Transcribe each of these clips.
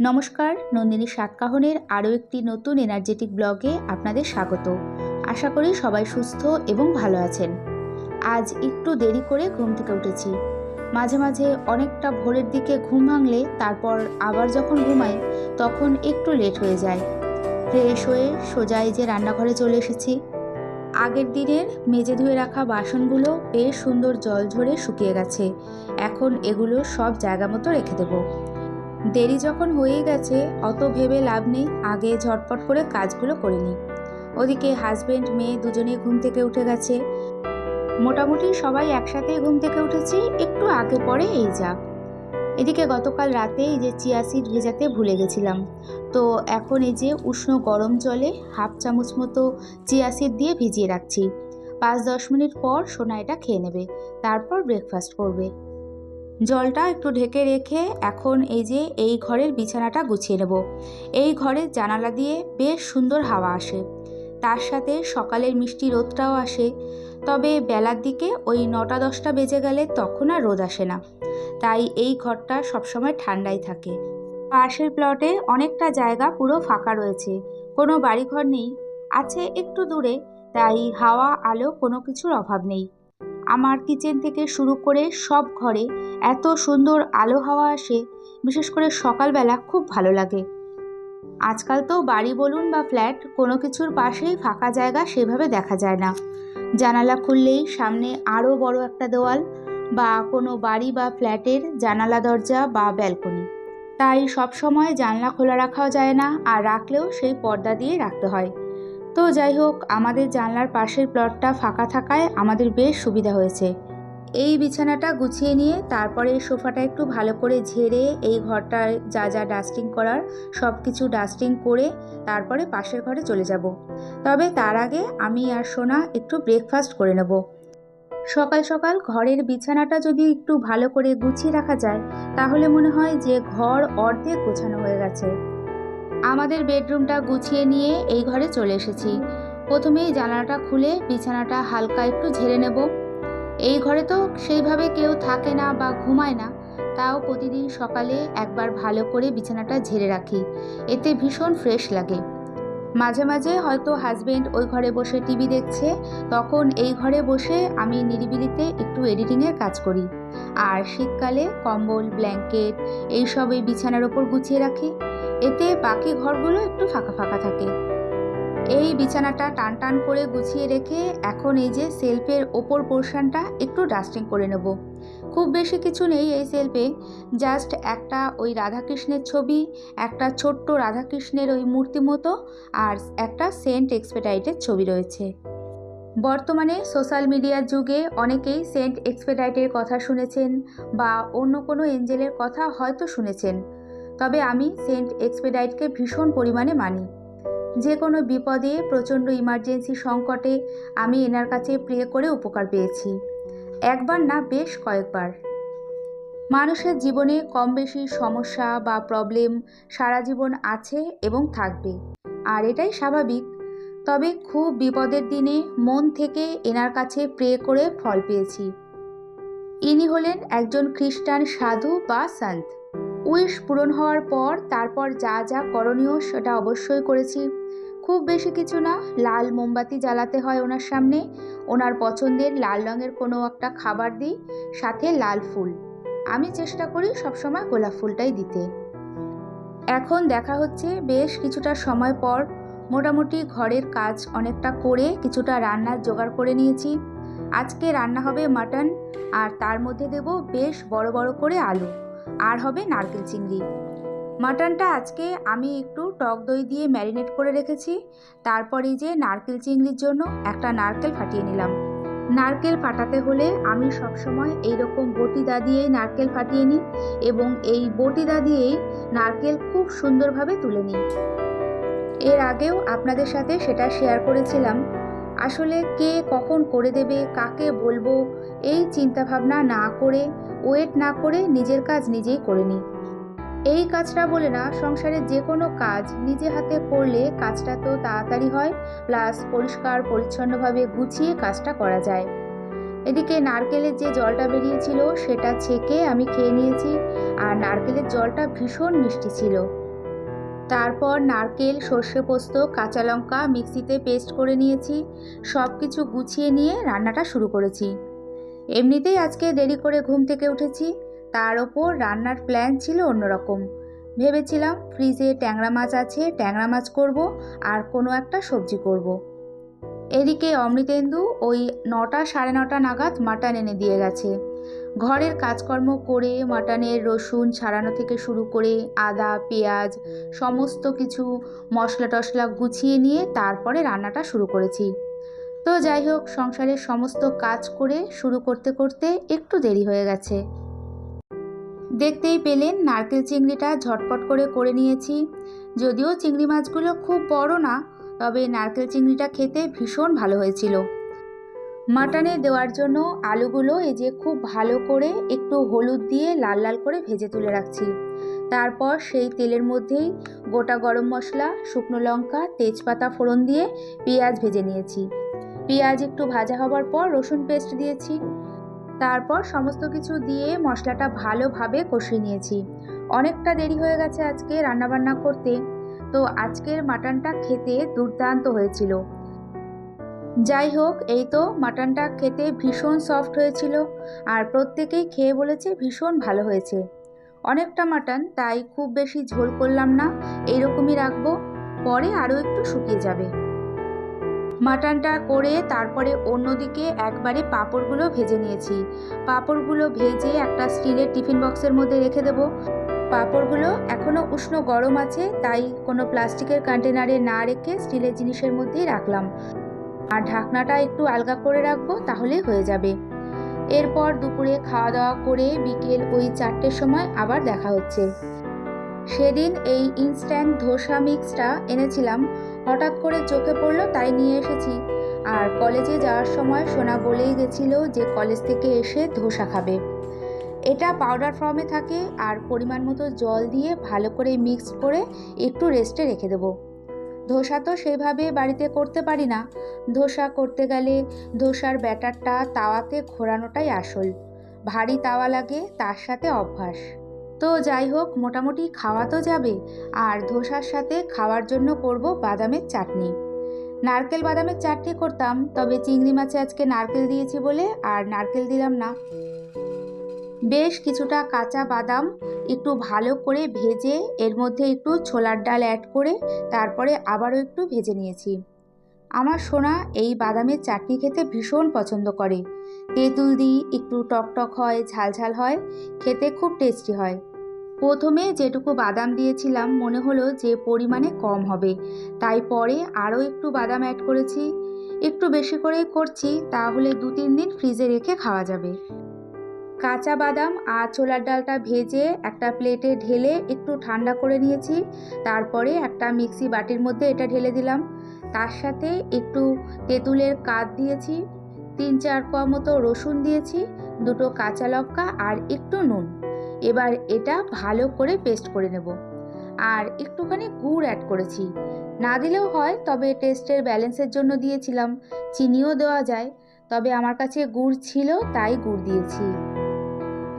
নমস্কার, নন্দিনী সাতকাহনের আরও একটি নতুন এনার্জেটিক ব্লগে আপনাদের স্বাগত। আশা করি সবাই সুস্থ এবং ভালো আছেন। আজ একটু দেরি করে ঘুম থেকে উঠেছি। মাঝে মাঝে অনেকটা ভোরের দিকে ঘুম ভাঙলে তারপর আবার যখন ঘুমাই তখন একটু লেট হয়ে যায়। ফ্রেশ হয়ে সোজা এই যে রান্নাঘরে চলে এসেছি। আগের দিনের মেজে ধুয়ে রাখা বাসনগুলো বেশ সুন্দর জল ঝরে শুকিয়ে গেছে। এখন এগুলো সব জায়গা মতো রেখে দেবো। দেরি যখন হয়ে গেছে অত ভেবে লাভ নেই, আগে ঝটপট করে কাজগুলো করে নিই। ওদিকে হাজবেন্ড মেয়ে দুজনেই ঘুম থেকে উঠে গেছে। মোটামুটি সবাই একসাথেই ঘুম থেকে উঠেছি, একটু আগে পরে এই যা। এদিকে গতকাল রাতে এই যে চিয়া সিড ভেজাতে ভুলে গেছিলাম, তো এখন এই যে উষ্ণ গরম জলে হাফ চামচ মতো চিয়া সিড দিয়ে ভিজিয়ে রাখছি। 5-10 মিনিট পর সোনা এটা খেয়ে নেবে, তারপর ব্রেকফাস্ট করবে। জলটা একটু ঢেকে রেখে এখন এই যে এই ঘরের বিছানাটা গুছিয়ে নেব। এই ঘরের জানালা দিয়ে বেশ সুন্দর হাওয়া আসে, তার সাথে সকালের মিষ্টি রোদটাও আসে। তবে বেলার দিকে ওই 9টা-10টা বেজে গেলে তখন আর রোদ আসে না, তাই এই ঘরটা সবসময় ঠান্ডাই থাকে। পাশের প্লটে অনেকটা জায়গা পুরো ফাঁকা রয়েছে, কোনো বাড়িঘর নেই, আছে একটু দূরে, তাই হাওয়া আলো কোনো কিছুর অভাব নেই। আমার কিচেন থেকে শুরু করে সব ঘরে এত সুন্দর আলো হাওয়া আসে, বিশেষ করে সকালবেলা খুব ভালো লাগে। আজকাল তো বাড়ি বলুন বা ফ্ল্যাট, কোনো কিছুর পাশেই ফাঁকা জায়গা সেভাবে দেখা যায় না। জানালা খুললেই সামনে আরও বড় একটা দেওয়াল, বা কোনো বাড়ি বা ফ্ল্যাটের জানালা দরজা বা ব্যালকনি। তাই সব সময় জানলা খোলা রাখাও যায় না, আর রাখলেও সেই পর্দা দিয়ে রাখতে হয়। তো যাই হোক, আমাদের জানলার পাশের প্লটটা ফাঁকা থাকায় আমাদের বেশ সুবিধা হয়েছে। এই বিছানাটা গুছিয়ে নিয়ে তারপরে সোফাটা একটু ভালো করে ঝেড়ে এই ঘরটায় যা যা ডাস্টিং করার সব কিছু ডাস্টিং করে তারপরে পাশের ঘরে চলে যাব। তবে তার আগে আমি আর সোনা একটু ব্রেকফাস্ট করে নেব। সকাল সকাল ঘরের বিছানাটা যদি একটু ভালো করে গুছিয়ে রাখা যায় তাহলে মনে হয় যে ঘর অর্ধেক গোছানো হয়ে গেছে। আমাদের বেডরুমটা গুছিয়ে নিয়ে এই ঘরে চলে এসেছি। প্রথমেই জানালাটা খুলে বিছানাটা হালকা একটু ঝেড়ে নেব। এই ঘরে তো সেইভাবে কেউ থাকে না বা ঘুমায় না, তাও প্রতিদিন সকালে একবার ভালো করে বিছানাটা ঝেড়ে রাখি, এতে ভীষণ ফ্রেশ লাগে। মাঝে মাঝে হয়তো হাজবেন্ড ওই ঘরে বসে টিভি দেখছে, তখন এই ঘরে বসে আমি নিরিবিলিতে একটু এডিটিংয়ের কাজ করি। আর শীতকালে কম্বল ব্ল্যাঙ্কেট এইসব এই বিছানার ওপর গুছিয়ে রাখি, এতে বাকি ঘরগুলো একটু ফাঁকা ফাঁকা থাকে। এই বিছানাটা টান টান করে গুছিয়ে রেখে এখন এই যে সেলফের ওপর পোর্শনটা একটু ডাস্টিং করে নেব। খুব বেশি কিছু নেই এই সেলফে, জাস্ট একটা ওই রাধাকৃষ্ণের ছবি, একটা ছোট্ট রাধাকৃষ্ণের ওই মূর্তি মতো, আর একটা সেন্ট এক্সপেডাইটের ছবি রয়েছে। বর্তমানে সোশ্যাল মিডিয়ার যুগে অনেকেই সেন্ট এক্সপেডাইটের কথা শুনেছেন বা অন্য কোনো এঞ্জেলের কথা হয়তো শুনেছেন, তবে আমি সেন্ট এক্সপেডাইটকে ভীষণ পরিমাণে মানি। যে কোনো বিপদে, প্রচণ্ড ইমার্জেন্সি সংকটে আমি এনার কাছে প্রে করে উপকার পেয়েছি, একবার না বেশ কয়েকবার। মানুষের জীবনে কম বেশি সমস্যা বা প্রবলেম সারা জীবন আছে এবং থাকবে, আর এটাই স্বাভাবিক। তবে খুব বিপদের দিনে মন থেকে এনার কাছে প্রে করে ফল পেয়েছি। ইনি হলেন একজন খ্রিস্টান সাধু বা সন্ত। উইশ পূরণ হওয়ার পর তারপর যা যা করণীয় সেটা অবশ্যই করেছি। খুব বেশি কিছু না, লাল মোমবাতি জ্বালাতে হয় ওনার সামনে, ওনার পছন্দের লাল রঙের কোনো একটা খাবার দিই, সাথে লাল ফুল। আমি চেষ্টা করি সবসময় গোলাপ ফুলটাই দিতে। এখন দেখা হচ্ছে বেশ কিছুটা সময় পর মোটামুটি ঘরের কাজ অনেকটা করে কিছুটা রান্নার জোগাড় করে নিয়েছি। আজকে রান্না হবে মাটন, আর তার মধ্যে দেব বেশ বড় বড় করে আলু, আর হবে নারকেল চিংড়ি। মাটনটা আজকে আমি একটু টক দই দিয়ে ম্যারিনেট করে রেখেছি। তারপরে যে নারকেল চিংড়ির জন্য একটা নারকেল ফাটিয়ে নিলাম। নারকেল ফাটাতে হলে আমি সবসময় এইরকম বটিদা দিয়েই নারকেল ফাটিয়ে নিই, এবং এই বটিদা দিয়েই নারকেল খুব সুন্দরভাবে তুলে নিই। এর আগেও আপনাদের সাথে সেটা শেয়ার করেছিলাম। আসলে কে কখন করে দেবে, কাকে বলবো, এই চিন্তাভাবনা না করে, ওয়েট না করে নিজের কাজ নিজেই করে নিই। এই কাজটা বলে না, সংসারের যে কোনো কাজ নিজে হাতে করলে কাজটা তো তাড়াতাড়ি হয়, প্লাস পরিষ্কার পরিচ্ছন্নভাবে গুছিয়ে কাজটা করা যায়। এদিকে নারকেলের যে জলটা বেরিয়েছিল সেটা ছেঁকে আমি খেয়ে নিয়েছি, আর নারকেলের জলটা ভীষণ মিষ্টি ছিল। তারপর নারকেল, সর্ষে পোস্ত, কাঁচা লঙ্কা মিক্সিতে পেস্ট করে নিয়েছি। সব কিছু গুছিয়ে নিয়ে রান্নাটা শুরু করেছি। এমনিতেই আজকে দেরি করে ঘুম থেকে উঠেছি, তার ওপর রান্নার প্ল্যান ছিল অন্যরকম। ভেবেছিলাম ফ্রিজে ট্যাংরা মাছ আছে, ট্যাংরা মাছ করব আর কোনো একটা সবজি করব। এদিকে অমৃতেন্দু ওই 9টা সাড়ে 9টা নাগাদ মাটন এনে দিয়ে গেছে। ঘরের কাজকর্ম করে মাটনের রসুন ছাড়ানো থেকে শুরু করে আদা পেঁয়াজ সমস্ত কিছু মশলা টশলা গুছিয়ে নিয়ে তারপরে রান্নাটা শুরু করেছি। তো যাই হোক, সংসারের সমস্ত কাজ করে শুরু করতে করতে একটু দেরি হয়ে গেছে। দেখতেই পেলেন নারকেল চিংড়িটা ঝটপট করে করে নিয়েছি। যদিও চিংড়ি মাছগুলো খুব বড় না, তবে নারকেল চিংড়িটা খেতে ভীষণ ভালো হয়েছিল। মাটনে দেওয়ার জন্য আলুগুলো এই যে খুব ভালো করে একটু হলুদ দিয়ে লাল লাল করে ভেজে তুলে রাখছি। তারপর সেই তেলের মধ্যেই গোটা গরম মশলা, শুকনো লঙ্কা, তেজপাতা ফোড়ন দিয়ে পেঁয়াজ ভেজে নিয়েছি। পেঁয়াজ একটু ভাজা হবার পর রসুন পেস্ট দিয়েছি। তারপর সমস্ত কিছু দিয়ে মশলাটা ভালোভাবে কষিয়ে নিয়েছি। অনেকটা দেরি হয়ে গেছে আজকে রান্নাবান্না করতে, তো আজকের মাটনটা খেতে দুর্দান্ত হয়েছিল। যাই হোক, এই তো মাটনটা খেতে ভীষণ সফট হয়েছিল আর প্রত্যেকেই খেয়ে বলেছে ভীষণ ভালো হয়েছে। অনেকটা মাটন, তাই খুব বেশি ঝোল করলাম না, এইরকমই রাখবো, পরে আরও একটু শুকিয়ে যাবে। মাটনটা করে তারপরে অন্যদিকে একবারে পাঁপড়গুলো ভেজে নিয়েছি। পাঁপড়গুলো ভেজে একটা স্টিলের টিফিন বক্সের মধ্যে রেখে দেবো। পাঁপড়গুলো এখনও উষ্ণ গরম আছে, তাই কোনো প্লাস্টিকের কন্টেনারে না রেখে স্টিলের জিনিসের মধ্যেই রাখলাম। আর ঢাকনাটা একটু আলগা করে রাখবো, তাহলেই হয়ে যাবে। এরপর দুপুরে খাওয়া দাওয়া করে বিকেল ওই 4টের সময় আবার দেখা হচ্ছে। সেদিন এই ইনস্ট্যান্ট ধোসা মিক্সটা এনেছিলাম, হঠাৎ করে চোখে পড়লো তাই নিয়ে এসেছি। আর কলেজে যাওয়ার সময় সোনা বলেই গেছিল যে কলেজ থেকে এসে ধোসা খাবে। এটা পাউডার ফর্মে থাকে আর পরিমাণ মতো জল দিয়ে ভালো করে মিক্স করে একটু রেস্টে রেখে দেবো। ধোসা তো সেইভাবে বাড়িতে করতে পারি না, ধোসা করতে গেলে ধোসার ব্যাটারটা তাওয়াতে ঘোরানোটাই আসল। ভারী তাওয়া লাগে, তার সাথে অভ্যাস। তো যাই হোক, মোটামুটি খাওয়া তো যাবে। আর ধোসার সাথে খাওয়ার জন্য করব বাদামের চাটনি। নারকেল বাদামের চাটনি করতাম, তবে চিংড়ি মাছে আজকে নারকেল দিয়েছি বলে আর নারকেল দিলাম না। বেশ কিছুটা কাঁচা বাদাম একটু ভালো করে ভেজে এর মধ্যে একটু ছোলার ডাল অ্যাড করে তারপরে আবারও একটু ভেজে নিয়েছি। আমার সোনা এই বাদামের চাটনি খেতে ভীষণ পছন্দ করে। তেঁতুল দিই, একটু টকটক হয়, ঝালঝাল হয়, খেতে খুব টেস্টি হয়। প্রথমে যেটুকু বাদাম দিয়েছিলাম মনে হলো যে পরিমাণে কম হবে, তাই পরে আরও একটু বাদাম অ্যাড করেছি। একটু বেশি করেই করছি, তাহলে 2-3 দিন ফ্রিজে রেখে খাওয়া যাবে। কাঁচা বাদাম আর ছোলার ডালটা ভেজে একটা প্লেটে ঢেলে একটু ঠান্ডা করে নিয়েছি। তারপরে একটা মিক্সি বাটির মধ্যে এটা ঢেলে দিলাম। তার সাথে একটু তেঁতুলের কাঠ দিয়েছি, 3-4 কোয়া মতো রসুন দিয়েছি, 2টো কাঁচা লঙ্কা আর একটু নুন। এবার এটা ভালো করে পেস্ট করে নেব। আর একটুখানি গুড় অ্যাড করেছি, না দিলেও হয়, তবে টেস্টের ব্যালেন্সের জন্য দিয়েছিলাম। চিনিও দেওয়া যায়, তবে আমার কাছে গুড় ছিল তাই গুড় দিয়েছি।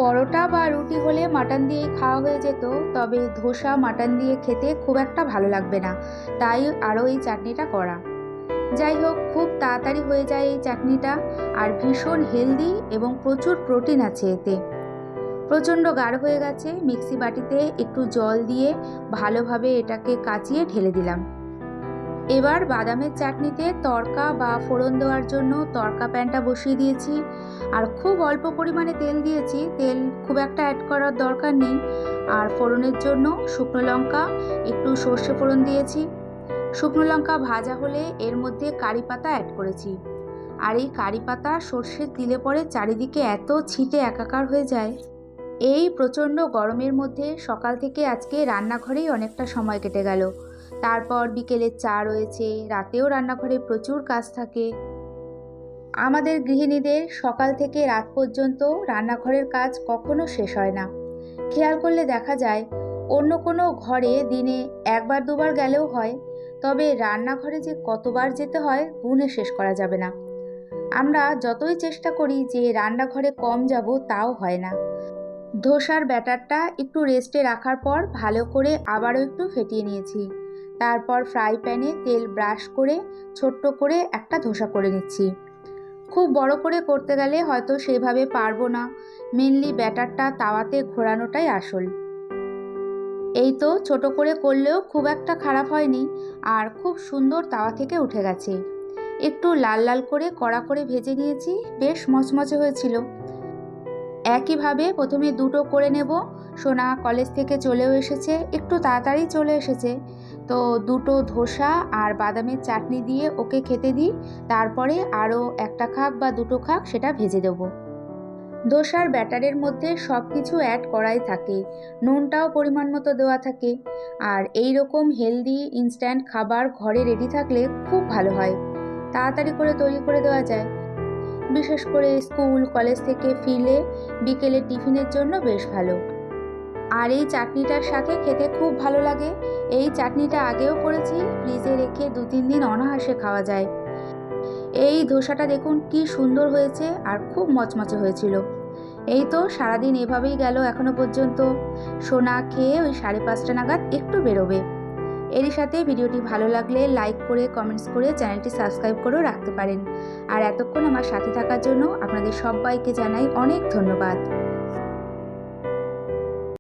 পরোটা বা রুটি হলে মাটন দিয়েই খাওয়া হয়ে যেত, তবে ধোসা মাটন দিয়ে খেতে খুব একটা ভালো লাগবে না, তাই আরও এই চাটনিটা করা। যাই হোক, খুব তাড়াতাড়ি হয়ে যায় এই চাটনিটা, আর ভীষণ হেলদি এবং প্রচুর প্রোটিন আছে এতে। প্রচণ্ড গাঢ় হয়ে গেছে, মিক্সি বাটিতে একটু জল দিয়ে ভালোভাবে এটাকে কাচিয়ে ঢেলে দিলাম। এবার বাদামের চাটনিতে তড়কা বা ফোড়ন দেওয়ার জন্য তড়কা প্যানটা বসিয়ে দিয়েছি। আর খুব অল্প পরিমাণে তেল দিয়েছি, তেল খুব একটা অ্যাড করার দরকার নেই। আর ফোড়নের জন্য শুকনো লঙ্কা, একটু সর্ষে ফোড়ন দিয়েছি। শুকনো লঙ্কা ভাজা হলে এর মধ্যে কারি পাতা অ্যাড করেছি। আর এই কারি পাতা সর্ষে দিলে পরে চারিদিকে এত ছিটে একাকার হয়ে যায়। এই প্রচণ্ড গরমের মধ্যে সকাল থেকে আজকে রান্নাঘরেই অনেকটা সময় কেটে গেল। তারপর বিকেলের চা রয়েছে, রাতেও রান্নাঘরে প্রচুর কাজ থাকে। আমাদের গৃহিণীদের সকাল থেকে রাত পর্যন্ত রান্নাঘরের কাজ কখনো শেষ হয় না। খেয়াল করলে দেখা যায় অন্য কোনো ঘরে দিনে 1-2বার গেলেও হয়, তবে রান্নাঘরে যে কতবার যেতে হয় গুণে শেষ করা যাবে না। আমরা যতই চেষ্টা করি যে রান্নাঘরে কম যাব, তাও হয় না। ধোসার ব্যাটারটা একটু রেস্টে রাখার পর ভালো করে আবারও একটু ফেটিয়ে নিয়েছি। তারপর ফ্রাই প্যানে তেল ব্রাশ করে ছোট্ট করে একটা ধোসা করে নিচ্ছি। খুব বড় করে করতে গেলে হয়তো সেভাবে পারবো না, মেনলি ব্যাটারটা তাওয়াতে ঘোরানোটাই আসল। এই তো ছোট করে করলেও খুব একটা খারাপ হয়নি, আর খুব সুন্দর তাওয়া থেকে উঠে গেছে। একটু লাল লাল করে কড়া করে ভেজে নিয়েছি, বেশ মচমচে হয়েছিল। একইভাবে প্রথমে দুটো করে নেব। সোনা কলেজ থেকে চলেও এসেছে, একটু তাড়াতাড়ি চলে এসেছে, তো দুটো ধোসা আর বাদামের চাটনি দিয়ে ওকে খেতে দিই। তারপরে আরও একটা খাক বা দুটো খাক সেটা ভেজে দেবো। ধোসার ব্যাটারের মধ্যে সব কিছু অ্যাড করাই থাকে, নুনটাও পরিমাণ মতো দেওয়া থাকে। আর এই রকম হেলদি ইনস্ট্যান্ট খাবার ঘরে রেডি থাকলে খুব ভালো হয়, তাড়াতাড়ি করে তৈরি করে দেওয়া যায়। বিশেষ করে স্কুল কলেজ থেকে ফিরলে বিকেলে টিফিনের জন্য বেশ ভালো। আর এই চাটনিটার সাথে খেতে খুব ভালো লাগে। এই চাটনিটা আগেও করেছি, ফ্রিজে রেখে 2-3 দিন অনায়াসে খাওয়া যায়। এই ধোসাটা দেখুন কি সুন্দর হয়েছে আর খুব মচমচে হয়েছিল। এই তো সারাদিন এভাবেই গেল এখনো পর্যন্ত। সোনা খেয়ে ওই 5:30 নাগাদ একটু বেরোবে। এরই সাথে ভিডিওটি ভালো লাগলে লাইক করে কমেন্টস করে চ্যানেলটি সাবস্ক্রাইব করেও রাখতে পারেন। আর এতক্ষণ আমার সাথে থাকার জন্য আপনাদের সবাইকে জানাই অনেক ধন্যবাদ।